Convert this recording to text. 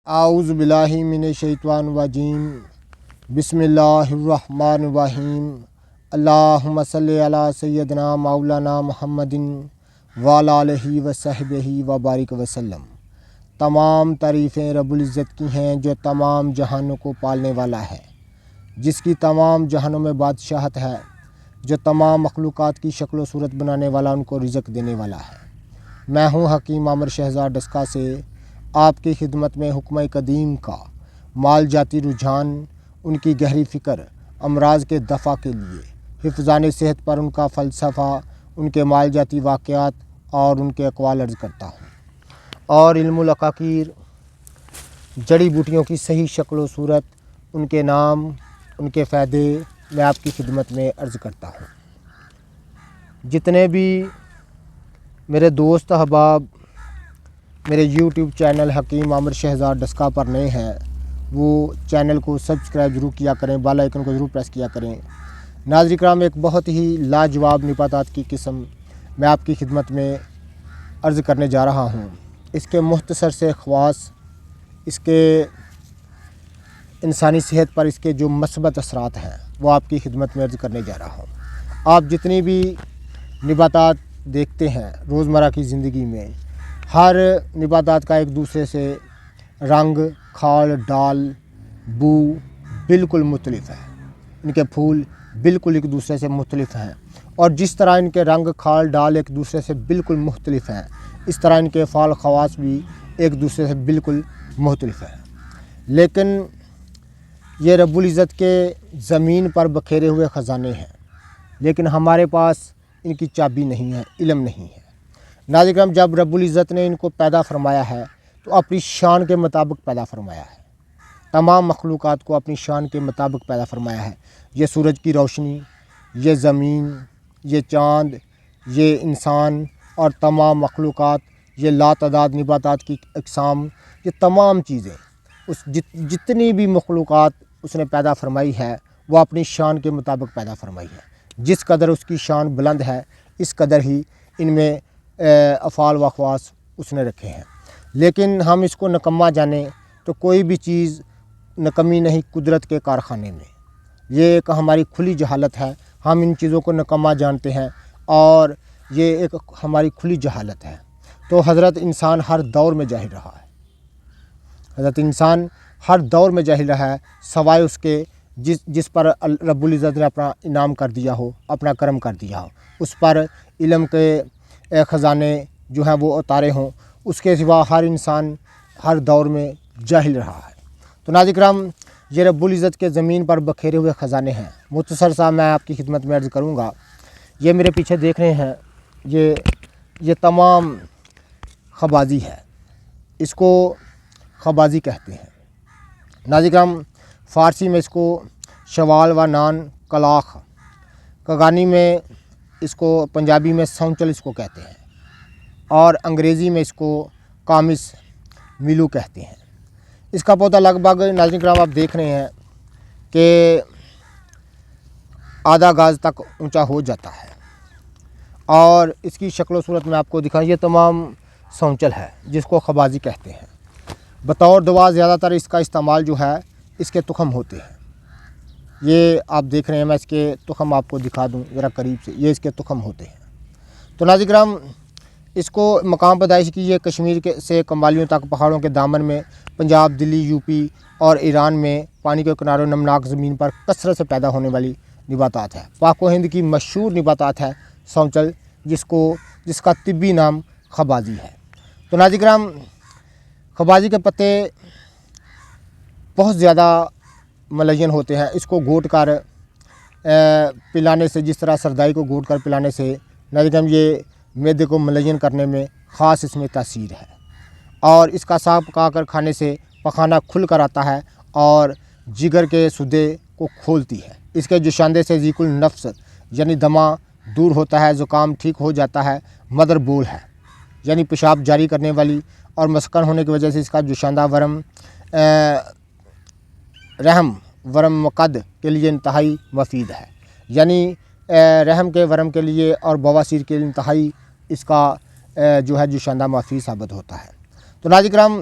اعوذ باللہ من الشیطان الرجیم بسم اللہ الرحمن الرحیم اللہم صلی علی سیدنا مولانا محمد وعلی آلہ وصحبہ وبارک وسلم۔ تمام تعریفیں رب العزت کی ہیں جو تمام جہانوں کو پالنے والا ہے، جس کی تمام جہانوں میں بادشاہت ہے، جو تمام مخلوقات کی شکل و صورت بنانے والا، ان کو رزق دینے والا ہے۔ میں ہوں حکیم عامر شہزاد ڈسکا سے آپ کی خدمت میں حکمہ قدیم کا مال جاتی رجحان، ان کی گہری فکر، امراض کے دفع کے لیے، حفظان صحت پر ان کا فلسفہ، ان کے مال جاتی واقعات اور ان کے اقوال عرض کرتا ہوں، اور علم العقاقیر، جڑی بوٹیوں کی صحیح شکل و صورت، ان کے نام، ان کے فائدے میں آپ کی خدمت میں عرض کرتا ہوں۔ جتنے بھی میرے دوست احباب میرے یوٹیوب چینل حکیم عامر شہزاد ڈسکا پر نئے ہیں، وہ چینل کو سبسکرائب ضرور کیا کریں، بیل آئیکن کو ضرور پریس کیا کریں۔ ناظرین کرام، ایک بہت ہی لاجواب نباتات کی قسم میں آپ کی خدمت میں عرض کرنے جا رہا ہوں۔ اس کے مختصر سے خواص، اس کے انسانی صحت پر اس کے جو مثبت اثرات ہیں، وہ آپ کی خدمت میں عرض کرنے جا رہا ہوں۔ آپ جتنی بھی نباتات دیکھتے ہیں روزمرہ کی زندگی میں، ہر نباتات کا ایک دوسرے سے رنگ، کھال، ڈال، بو بالکل مختلف ہے۔ ان کے پھول بالکل ایک دوسرے سے مختلف ہیں، اور جس طرح ان کے رنگ، کھال، ڈال ایک دوسرے سے بالکل مختلف ہیں، اس طرح ان کے فعال خواص بھی ایک دوسرے سے بالکل مختلف ہیں۔ لیکن یہ رب العزت کے زمین پر بکھیرے ہوئے خزانے ہیں، لیکن ہمارے پاس ان کی چابی نہیں ہے، علم نہیں ہے۔ ناظرین کرام، جب رب العزت نے ان کو پیدا فرمایا ہے تو اپنی شان کے مطابق پیدا فرمایا ہے، تمام مخلوقات کو اپنی شان کے مطابق پیدا فرمایا ہے۔ یہ سورج کی روشنی، یہ زمین، یہ چاند، یہ انسان اور تمام مخلوقات، یہ لاتعداد نباتات کی اقسام، یہ تمام چیزیں، جتنی بھی مخلوقات اس نے پیدا فرمائی ہے، وہ اپنی شان کے مطابق پیدا فرمائی ہے۔ جس قدر اس کی شان بلند ہے، اس قدر ہی ان میں افعال و خواص اس نے رکھے ہیں۔ لیکن ہم اس کو نکما جانیں تو کوئی بھی چیز نکمی نہیں قدرت کے کارخانے میں۔ یہ ایک ہماری کھلی جہالت ہے، ہم ان چیزوں کو نکما جانتے ہیں، اور یہ ایک ہماری کھلی جہالت ہے۔ تو حضرت انسان ہر دور میں جاہل رہا ہے، حضرت انسان ہر دور میں جاہل رہا ہے، سوائے اس کے جس پر رب العزت نے اپنا انعام کر دیا ہو، اپنا کرم کر دیا ہو، اس پر علم کے خزانے جو ہیں وہ اتارے ہوں، اس کے سوا ہر انسان ہر دور میں جاہل رہا ہے۔ تو ناظرین کرام، یہ رب العزت کے زمین پر بکھیرے ہوئے خزانے ہیں۔ مختصر سا میں آپ کی خدمت میں عرض کروں گا۔ یہ میرے پیچھے دیکھ رہے ہیں، یہ تمام خبازی ہے، اس کو خبازی کہتے ہیں۔ ناظرین کرام، فارسی میں اس کو شوال و نان کلاخ، کگانی میں اس کو، پنجابی میں سونچل اس کو کہتے ہیں، اور انگریزی میں اس کو کامس ملو کہتے ہیں۔ اس کا پودا لگ بھگ، ناظرین کرام آپ دیکھ رہے ہیں کہ آدھا گز تک اونچا ہو جاتا ہے، اور اس کی شکل و صورت میں آپ کو دکھائیں، یہ تمام سونچل ہے جس کو خبازی کہتے ہیں۔ بطور دوا زیادہ تر اس کا استعمال جو ہے، اس کے تخم ہوتے ہیں۔ یہ آپ دیکھ رہے ہیں، میں اس کے تخم آپ کو دکھا دوں ذرا قریب سے، یہ اس کے تخم ہوتے ہیں۔ تو ناظرین کرام، اس کو مقام پیدائش کی یہ کشمیر سے کمالیوں تک پہاڑوں کے دامن میں، پنجاب، دلی، یوپی اور ایران میں پانی کے کناروں نمناک زمین پر کثرت سے پیدا ہونے والی نباتات ہے۔ پاک و ہند کی مشہور نباتات ہے سونچل، جس کا طبی نام خبازی ہے۔ تو ناظرین کرام، خبازی کے پتے بہت زیادہ ملین ہوتے ہیں۔ اس کو گھوٹ کر پلانے سے، جس طرح سردائی کو گھوٹ کر پلانے سے، ناظرین کرام یہ معدے کو ملین کرنے میں خاص اس میں تاثیر ہے، اور اس کا ساگ پکا کر کھانے سے پخانہ کھل کر آتا ہے اور جگر کے سدے کو کھولتی ہے۔ اس کے جوشاندے سے ضیق النفس یعنی دمہ دور ہوتا ہے، زکام ٹھیک ہو جاتا ہے۔ مدر بول ہے یعنی پیشاب جاری کرنے والی، اور مسکن ہونے کی وجہ سے اس کا جوشاندہ رحم ورم مقد کے لیے انتہائی مفید ہے، یعنی رحم کے ورم کے لیے اور بواسیر کے لیے انتہائی اس کا جو ہے جوشاندہ مفید ثابت ہوتا ہے۔ تو ناظرین کرام،